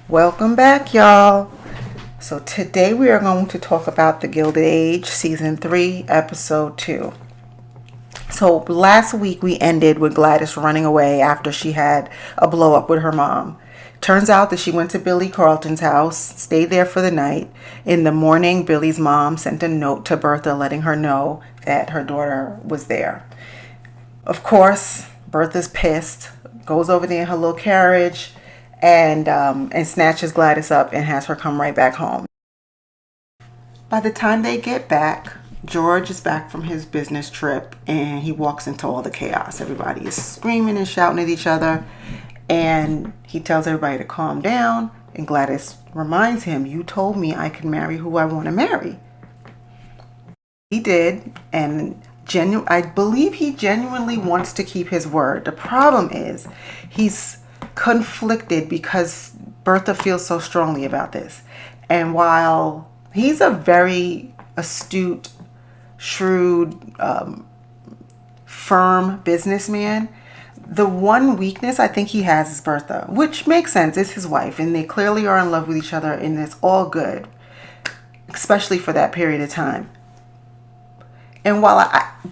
Welcome back, y'all. So today we are going to talk about The Gilded Age, Season 3, Episode 2. So last week we ended with Gladys running away after she had a blow up with her mom. Turns out that she went to Billy Carlton's house, stayed there for the night. In the morning, Billy's mom sent a note to Bertha letting her know that her daughter was there. Of course, Bertha's pissed, goes over there in her little carriage, and snatches Gladys up and has her come right back home. By the time they get back, George is back from his business trip and he walks into all the chaos. Everybody is screaming and shouting at each other, and he tells everybody to calm down. And Gladys reminds him, "You told me I can marry who I want to marry." He did, and I believe he genuinely wants to keep his word. The problem is he's conflicted because Bertha feels so strongly about this. And while he's a very astute, shrewd, firm businessman, the one weakness I think he has is Bertha, which makes sense. It's his wife, and they clearly are in love with each other, and it's all good, especially for that period of time. And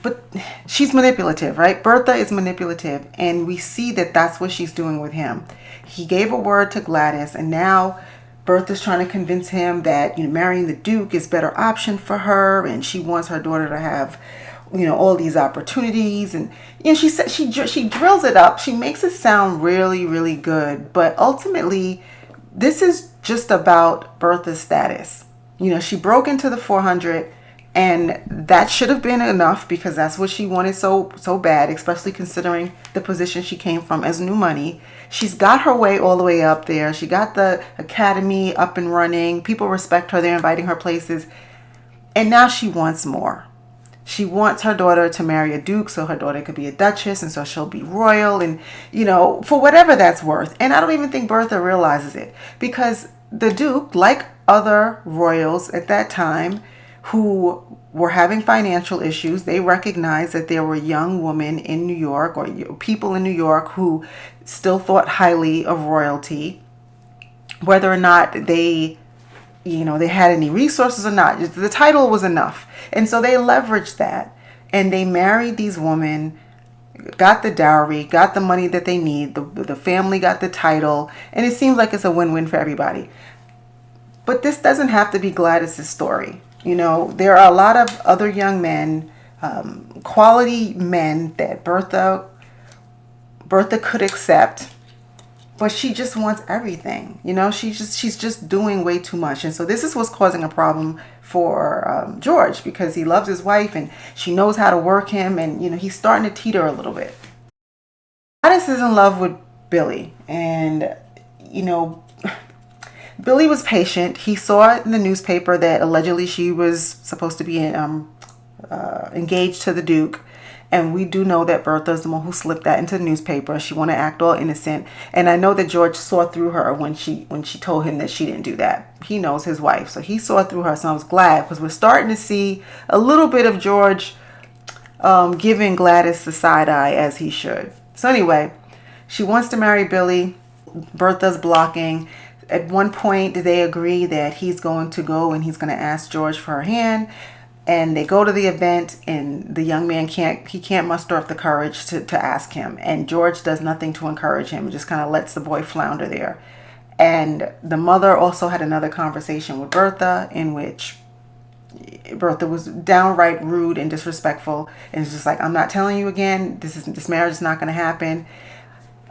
but she's manipulative, right? Bertha is manipulative, and we see that that's what she's doing with him. He gave a word to Gladys, and now Bertha's trying to convince him that marrying the Duke is a better option for her, and she wants her daughter to have all these opportunities. And she said she drills it up. She makes it sound really, really good, but ultimately, this is just about Bertha's status. She broke into the 400. And that should have been enough because that's what she wanted so bad, especially considering the position she came from as new money. She's got her way all the way up there. She got the academy up and running. People respect her. They're inviting her places. And now she wants more. She wants her daughter to marry a duke so her daughter could be a duchess, and so she'll be royal, and, for whatever that's worth. And I don't even think Bertha realizes it, because the duke, like other royals at that time, who were having financial issues, they recognized that there were young women in New York, or people in New York, who still thought highly of royalty, whether or not they had any resources or not. The title was enough. And so they leveraged that, and they married these women, got the dowry, got the money that they need, the family got the title, and it seems like it's a win-win for everybody. But this doesn't have to be Gladys's story. There are a lot of other young men, quality men that Bertha could accept, but she just wants everything. She's just doing way too much. And so this is what's causing a problem for George, because he loves his wife and she knows how to work him, and he's starting to teeter a little bit. Gladys is in love with Billy, and Billy was patient. He saw it in the newspaper that allegedly she was supposed to be engaged to the Duke. And we do know that Bertha is the one who slipped that into the newspaper. She wanted to act all innocent. And I know that George saw through her when she told him that she didn't do that. He knows his wife, so he saw through her. So I was glad, because we're starting to see a little bit of George giving Gladys the side eye, as he should. So anyway, she wants to marry Billy. Bertha's blocking. At one point, they agree that he's going to go and he's going to ask George for her hand. And they go to the event, and the young man can't muster up the courage to ask him. And George does nothing to encourage him, just kind of lets the boy flounder there. And the mother also had another conversation with Bertha, in which Bertha was downright rude and disrespectful. And it's just like, "I'm not telling you again. This marriage is not going to happen."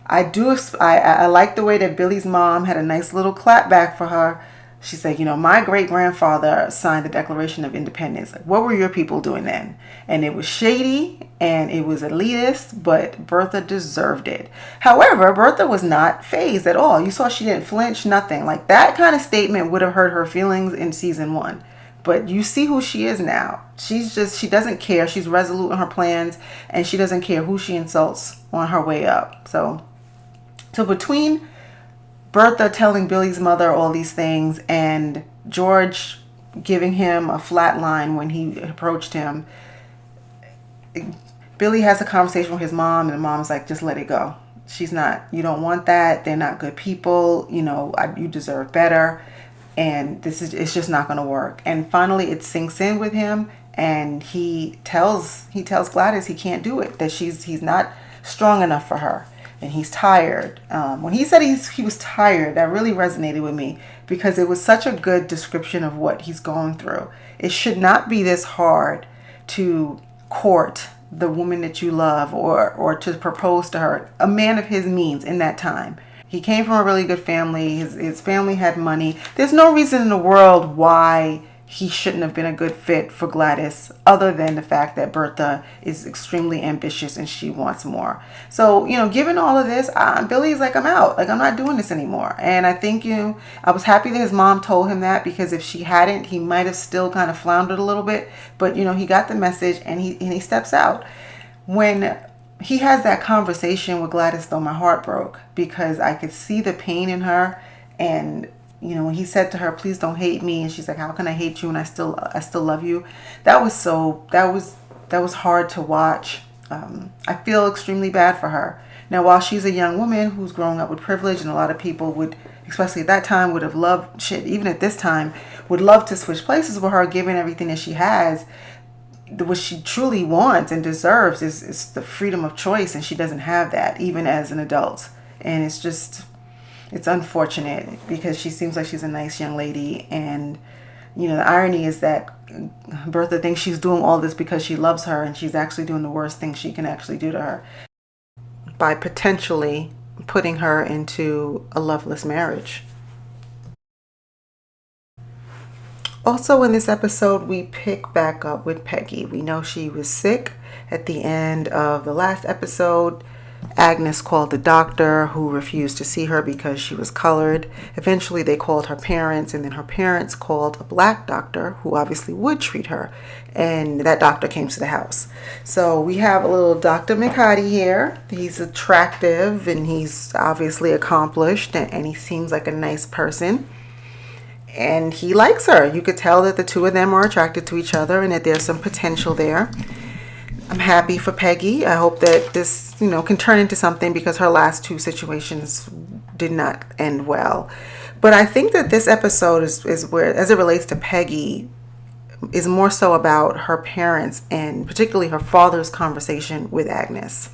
I like the way that Billy's mom had a nice little clap back for her. She said, "My great-grandfather signed the Declaration of Independence. Like, what were your people doing then?" And it was shady and it was elitist, but Bertha deserved it. However, Bertha was not fazed at all. You saw she didn't flinch, nothing. Like, that kind of statement would have hurt her feelings in season 1. But you see who she is now. She doesn't care. She's resolute in her plans, and she doesn't care who she insults on her way up. So between Bertha telling Billy's mother all these things and George giving him a flat line when he approached him, Billy has a conversation with his mom, and the mom's like, "Just let it go. she's not, you don't want that. They're not good people. You deserve better. And it's just not going to work. And finally it sinks in with him, and he tells Gladys he can't do it, that he's not strong enough for her, and he's tired. When he said he was tired, that really resonated with me, because it was such a good description of what he's going through. It should not be this hard to court the woman that you love, or to propose to her, a man of his means in that time. He came from a really good family. His family had money. There's no reason in the world why he shouldn't have been a good fit for Gladys, other than the fact that Bertha is extremely ambitious and she wants more. So, given all of this, Billy's like, I'm out. Like, I'm not doing this anymore. And I think, I was happy that his mom told him that, because if she hadn't, he might have still kind of floundered a little bit. But, he got the message, and he steps out. When he has that conversation with Gladys, though, my heart broke, because I could see the pain in her. And when he said to her, please don't hate me, and she's like, how can I hate you, and I still love you? That was hard to watch. I feel extremely bad for her. Now, while she's a young woman who's growing up with privilege, and a lot of people would, especially at that time, would have loved, even at this time, would love to switch places with her, given everything that she has. What she truly wants and deserves is the freedom of choice, and she doesn't have that, even as an adult. And it's unfortunate, because she seems like she's a nice young lady. And the irony is that Bertha thinks she's doing all this because she loves her, and she's actually doing the worst thing she can actually do to her, by potentially putting her into a loveless marriage. Also in this episode, we pick back up with Peggy. We know she was sick at the end of the last episode. Agnes called the doctor, who refused to see her because she was colored. Eventually they called her parents, and then her parents called a black doctor who obviously would treat her, and that doctor came to the house. So we have a little Dr. McHattie here. He's attractive, and he's obviously accomplished, and he seems like a nice person. And he likes her. You could tell that the two of them are attracted to each other, and that there's some potential there. I'm happy for Peggy. I hope that this, can turn into something, because her last two situations did not end well. But I think that this episode is where, as it relates to Peggy, is more so about her parents, and particularly her father's conversation with Agnes.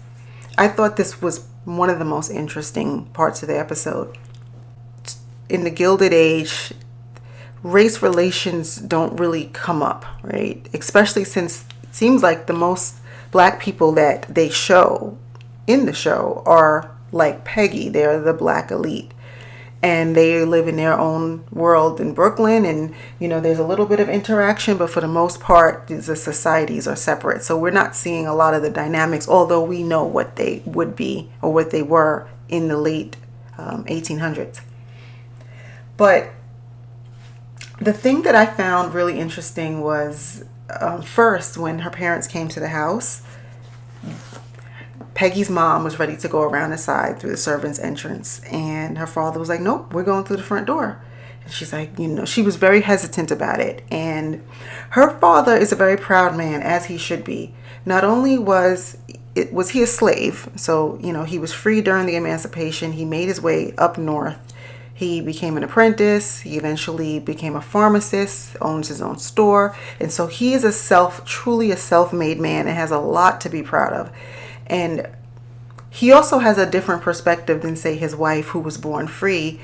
I thought this was one of the most interesting parts of the episode. In the Gilded Age, race relations don't really come up, right? Especially since it seems like the most black people that they show in the show are like Peggy. They're the black elite, and they live in their own world in Brooklyn, and there's a little bit of interaction, but for the most part the societies are separate. So we're not seeing a lot of the dynamics, although we know what they would be, or what they were in the late 1800s. But the thing that I found really interesting was, first, when her parents came to the house, Peggy's mom was ready to go around the side through the servant's entrance, and her father was like, nope, we're going through the front door. And she's like, she was very hesitant about it. And her father is a very proud man, as he should be. Not only was he a slave, so he was free during the emancipation. He made his way up north. He became an apprentice. He eventually became a pharmacist, owns his own store. And so he is truly a self-made man, and has a lot to be proud of. And he also has a different perspective than, say, his wife, who was born free,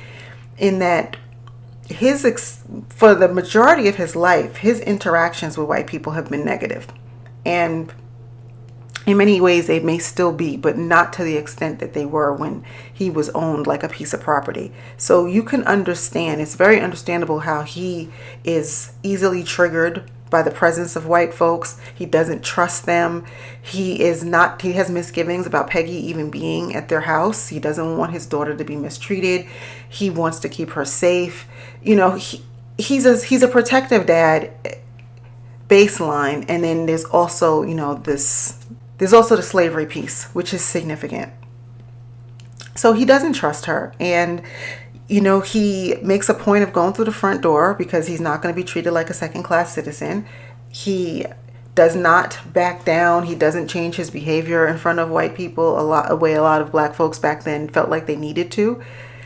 in that for the majority of his life, his interactions with white people have been negative. And in many ways, they may still be, but not to the extent that they were when he was owned like a piece of property. So you can understand, it's very understandable how he is easily triggered by the presence of white folks. He doesn't trust them. He has misgivings about Peggy even being at their house. He doesn't want his daughter to be mistreated. He wants to keep her safe. He's a protective dad baseline. And then there's also, there's also the slavery piece, which is significant. So he doesn't trust her. And, he makes a point of going through the front door, because he's not going to be treated like a second-class citizen. He does not back down. He doesn't change his behavior in front of white people a way a lot of black folks back then felt like they needed to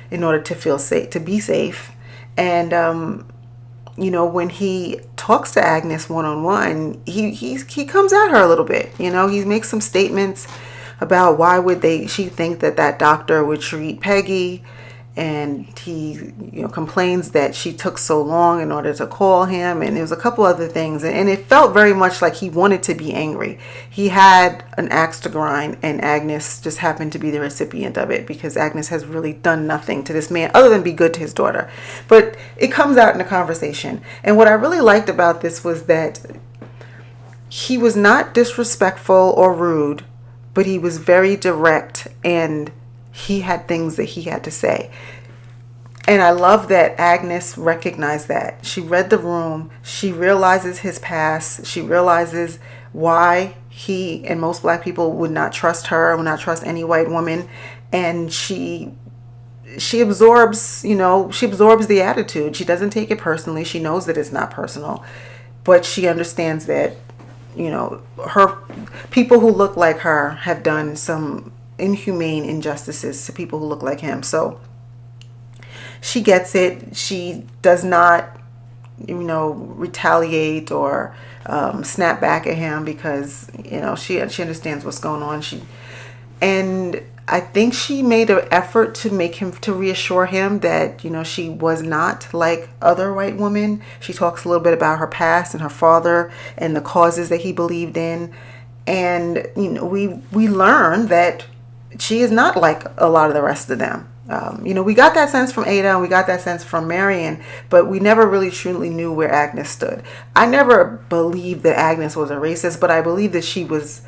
in order to feel safe, to be safe. And you know, when he talks to Agnes one-on-one, he comes at her a little bit. You know, he makes some statements about why would she think that doctor would treat Peggy, and he, you know, complains that she took so long in order to call him, and there was a couple other things, and it felt very much like he wanted to be angry. He had an axe to grind, and Agnes just happened to be the recipient of it, because Agnes has really done nothing to this man other than be good to his daughter. But it comes out in the conversation, and what I really liked about this was that he was not disrespectful or rude, but he was very direct, and he had things that he had to say. And I love that Agnes recognized that. She read the room. She realizes his past. She realizes why he and most black people would not trust her, would not trust any white woman. And she absorbs, you know, she absorbs the attitude. She doesn't take it personally. She knows that it's not personal, but she understands that, you know, her people who look like her have done some inhumane injustices to people who look like him. So she gets it. She does not, you know, retaliate or snap back at him, because, you know, she understands what's going on. And I think she made an effort to reassure him that, you know, she was not like other white women. She talks a little bit about her past and her father and the causes that he believed in. And, you know, we learn that she is not like a lot of the rest of them. You know, we got that sense from Ada, and we got that sense from Marion, but we never really truly knew where Agnes stood. I never believed that Agnes was a racist, but I believe that she was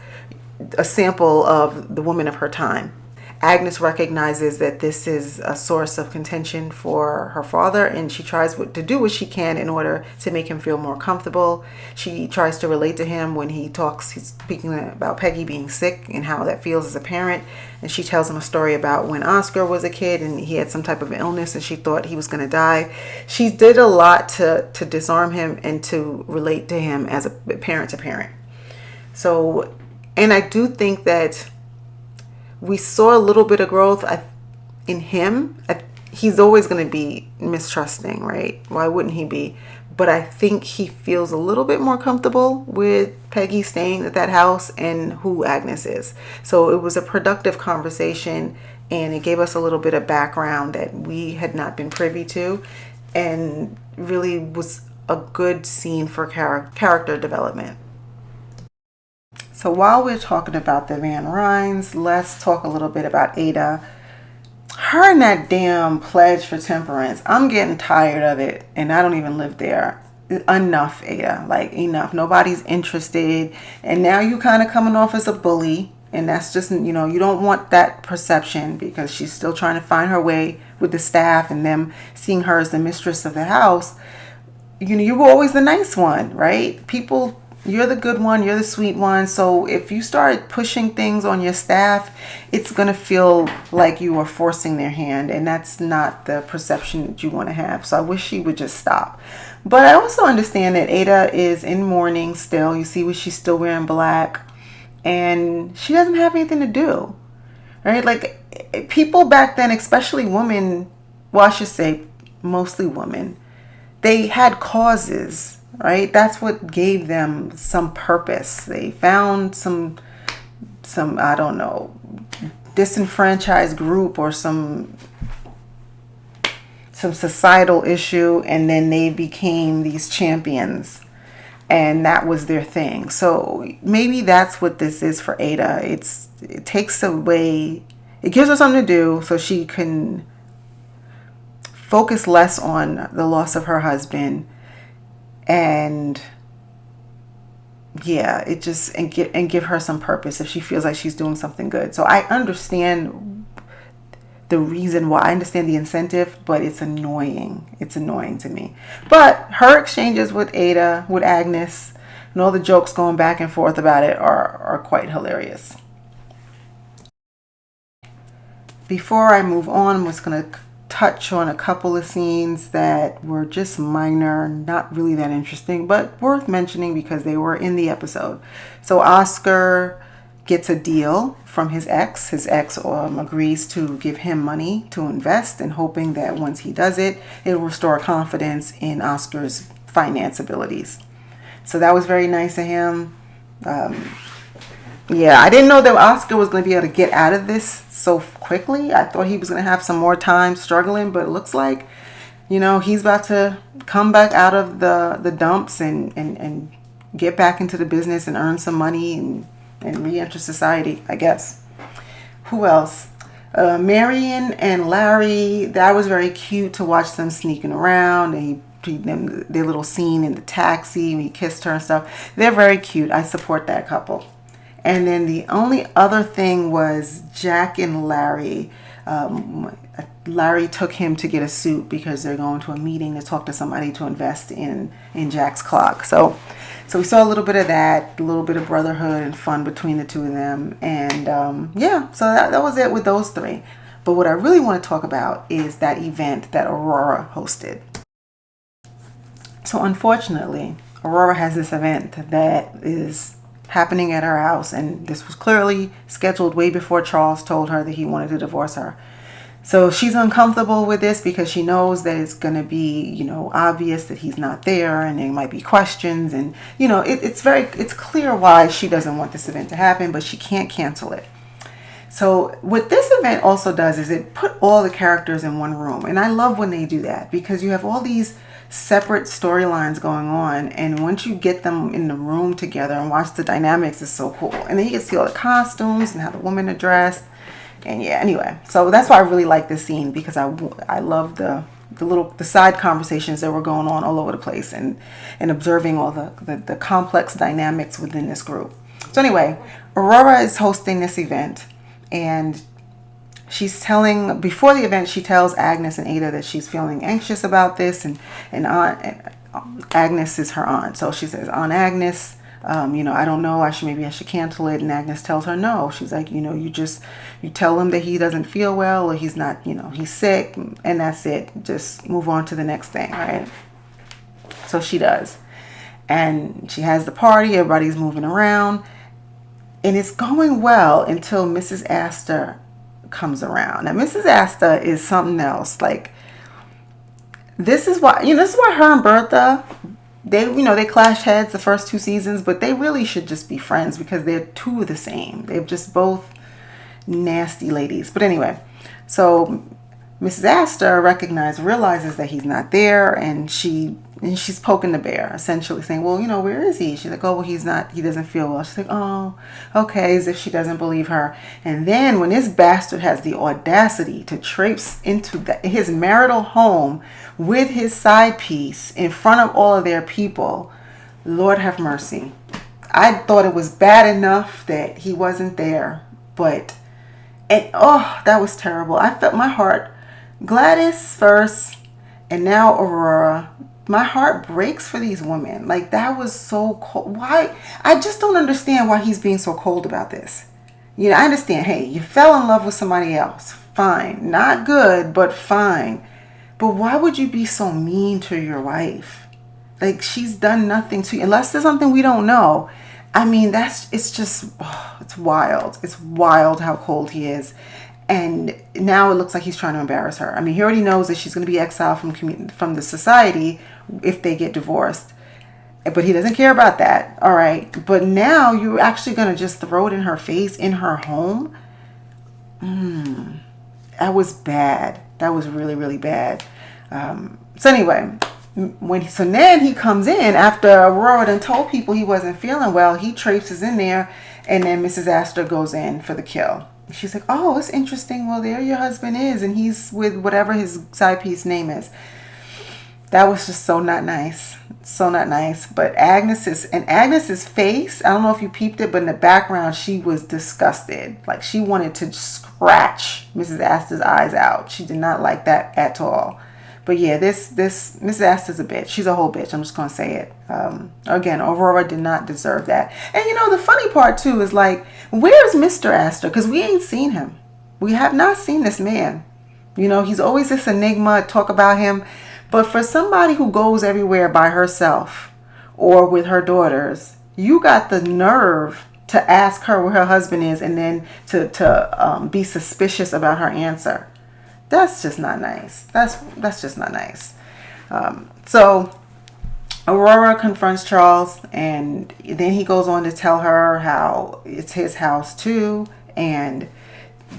a sample of the women of her time. Agnes recognizes that this is a source of contention for her father, and she tries to do what she can in order to make him feel more comfortable. She tries to relate to him when he's speaking about Peggy being sick and how that feels as a parent. And she tells him a story about when Oscar was a kid and he had some type of illness and she thought he was going to die. She did a lot to disarm him and to relate to him as a parent to parent. So, and I do think that we saw a little bit of growth in him. He's always going to be mistrusting, right? Why wouldn't he be? But I think he feels a little bit more comfortable with Peggy staying at that house and who Agnes is. So it was a productive conversation, and it gave us a little bit of background that we had not been privy to, and really was a good scene for character development. So while we're talking about the Van Rhines, let's talk a little bit about Ada. Her and that damn pledge for temperance, I'm getting tired of it, and I don't even live there. Enough, Ada. Like, enough. Nobody's interested. And now you kind of coming off as a bully, and that's just, you know, you don't want that perception, because she's still trying to find her way with the staff and them seeing her as the mistress of the house. You know, you were always the nice one, right? People, you're the good one, you're the sweet one. So if you start pushing things on your staff, it's going to feel like you are forcing their hand, and that's not the perception that you want to have. So I wish she would just stop. But I also understand that Ada is in mourning still. You see, she's still wearing black, and she doesn't have anything to do, right? Like, people back then, especially women, well, I should say mostly women, they had causes, right? That's what gave them some purpose. They found some I don't know, disenfranchised group or some societal issue, and then they became these champions, and that was their thing. So maybe that's what this is for Ada. It takes away, it gives her something to do so she can focus less on the loss of her husband. And yeah, it just, and give her some purpose if she feels like she's doing something good. So I understand the reason why. I understand the incentive, but it's annoying. It's annoying to me. But her exchanges with Ada, with Agnes, and all the jokes going back and forth about it are quite hilarious. Before I move on, I'm just going to touch on a couple of scenes that were just minor, not really that interesting, but worth mentioning because they were in the episode. So Oscar gets a deal from his ex. His ex agrees to give him money to invest, and hoping that once he does it, it'll restore confidence in Oscar's finance abilities. So that was very nice of him. Yeah, I didn't know that Oscar was going to be able to get out of this so quickly. I thought he was going to have some more time struggling, but it looks like, he's about to come back out of the dumps and get back into the business and earn some money and re-enter society, I guess. Who else? Marion and Larry, that was very cute to watch them sneaking around, and their little scene in the taxi when he kissed her and stuff. They're very cute. I support that couple. And then the only other thing was Jack and Larry. Larry took him to get a suit because they're going to a meeting to talk to somebody to invest in Jack's clock. So we saw a little bit of that, a little bit of brotherhood and fun between the two of them. And so that was it with those three. But what I really want to talk about is that event that Aurora hosted. So unfortunately, Aurora has this event that is happening at her house, and this was clearly scheduled way before Charles told her that he wanted to divorce her. So she's uncomfortable with this because she knows that it's going to be, obvious that he's not there, and there might be questions, and it's clear why she doesn't want this event to happen, but she can't cancel it. So what this event also does is it put all the characters in one room, and I love when they do that because you have all these separate storylines going on, and once you get them in the room together and watch the dynamics, is so cool. And then you can see all the costumes and how the women are dressed, and anyway, so that's why I really like this scene, because I love the side conversations that were going on all over the place, and observing all the complex dynamics within this group. So anyway, Aurora is hosting this event, and before the event, she tells Agnes and Ada that she's feeling anxious about this, and Agnes is her aunt. So she says, Aunt Agnes, I don't know, I should cancel it. And Agnes tells her no. She's like, you tell him that he doesn't feel well, or he's not, he's sick, and that's it. Just move on to the next thing, right? So she does. And she has the party, everybody's moving around, and it's going well until Mrs. Astor comes around. Now Mrs. Astor is something else. Like, this is why her and Bertha, they clash heads the first 2 seasons, but they really should just be friends because they're two of the same. They're just both nasty ladies. But anyway, so Mrs. Astor realizes that he's not there, and she's poking the bear, essentially saying, well, where is he? She's like, oh, well, he doesn't feel well. She's like, oh, okay, as if she doesn't believe her. And then when this bastard has the audacity to traipse into his marital home with his side piece in front of all of their people, Lord have mercy. I thought it was bad enough that he wasn't there, that was terrible. I felt my heart, Gladys first, and now Aurora. My heart breaks for these women. Like, that was so cold. Why? I just don't understand why he's being so cold about this. I understand, hey, you fell in love with somebody else. Fine. Not good, but fine. But why would you be so mean to your wife? Like, she's done nothing to you. Unless there's something we don't know. I mean, it's wild. It's wild how cold he is. And now it looks like he's trying to embarrass her. I mean, he already knows that she's going to be exiled from the society if they get divorced. But he doesn't care about that. All right. But now you're actually going to just throw it in her face in her home? That was bad. That was really, really bad. So anyway, then he comes in after Aurora done told people he wasn't feeling well. He traipses in there, and then Mrs. Astor goes in for the kill. She's like, oh, it's interesting. Well, there your husband is, and he's with whatever his side piece name is. That was just so not nice. So not nice. But Agnes's face, I don't know if you peeped it, but in the background, she was disgusted. Like, she wanted to scratch Mrs. Astor's eyes out. She did not like that at all. But yeah, this Mrs. Astor's a bitch. She's a whole bitch. I'm just going to say it. Again, Aurora did not deserve that. And the funny part too is, like, where's Mr. Astor? Because we ain't seen him. We have not seen this man. He's always this enigma, talk about him. But for somebody who goes everywhere by herself or with her daughters, you got the nerve to ask her where her husband is and then to be suspicious about her answer. That's just not nice. That's just not nice. So Aurora confronts Charles, and then he goes on to tell her how it's his house too, and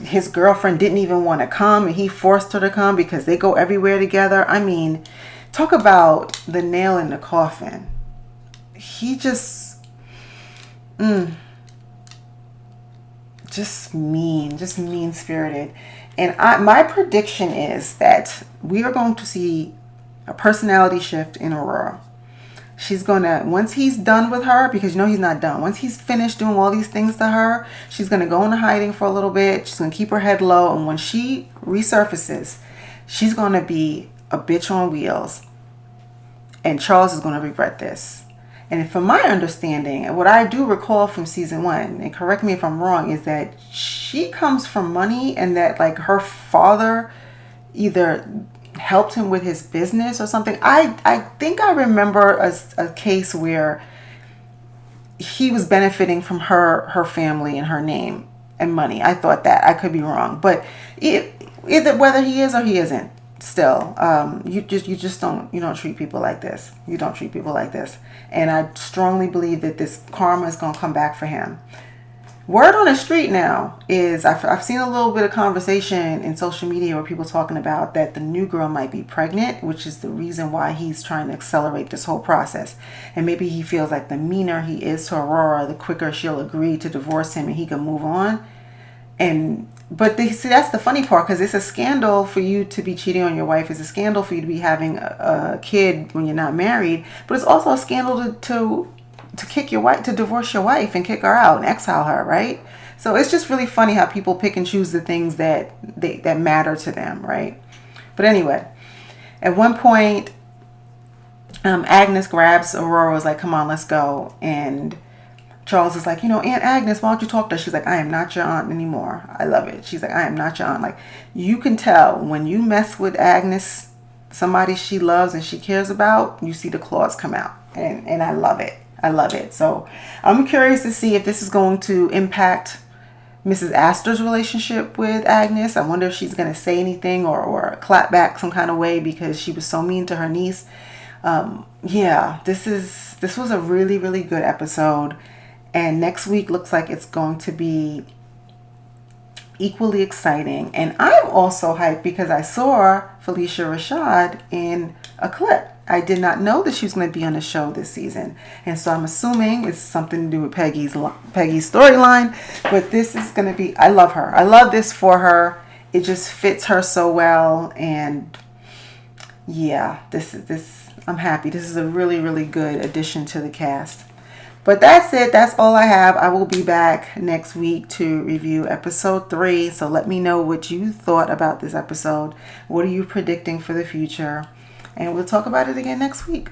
his girlfriend didn't even want to come, and he forced her to come because they go everywhere together. I mean, talk about the nail in the coffin. He just mean-spirited. And my prediction is that we are going to see a personality shift in Aurora. She's going to, once he's done with her, because he's not done. Once he's finished doing all these things to her, she's going to go into hiding for a little bit. She's going to keep her head low. And when she resurfaces, she's going to be a bitch on wheels. And Charles is going to regret this. And from my understanding, and what I do recall from season 1, and correct me if I'm wrong, is that she comes from money, and that like her father either helped him with his business or something. I think I remember a case where he was benefiting from her family and her name and money. I thought that. I could be wrong, but either whether he is or he isn't, still, you don't treat people like this. You don't treat people like this. And I strongly believe that this karma is going to come back for him. Word on the street now is, I've seen a little bit of conversation in social media where people talking about that the new girl might be pregnant, which is the reason why he's trying to accelerate this whole process. And maybe he feels like the meaner he is to Aurora, the quicker she'll agree to divorce him and he can move on. But see, that's the funny part, because it's a scandal for you to be cheating on your wife. It's a scandal for you to be having a kid when you're not married. But it's also a scandal to kick your wife, to divorce your wife and kick her out and exile her, right? So it's just really funny how people pick and choose the things that matter to them, right? But anyway, at one point, Agnes grabs Aurora, was like, come on, let's go. And Charles is like, Aunt Agnes, why don't you talk to her? She's like, I am not your aunt anymore. I love it. She's like, I am not your aunt. Like, you can tell when you mess with Agnes, somebody she loves and she cares about, you see the claws come out. And I love it. I love it. So I'm curious to see if this is going to impact Mrs. Astor's relationship with Agnes. I wonder if she's going to say anything or clap back some kind of way because she was so mean to her niece. This was a really, really good episode. And next week looks like it's going to be equally exciting. And I'm also hyped because I saw Felicia Rashad in a clip. I did not know that she was going to be on the show this season. And so I'm assuming it's something to do with Peggy's storyline. But this is going to be, I love her. I love this for her. It just fits her so well. And yeah, I'm happy. This is a really, really good addition to the cast. But that's it. That's all I have. I will be back next week to review episode 3. So let me know what you thought about this episode. What are you predicting for the future? And we'll talk about it again next week.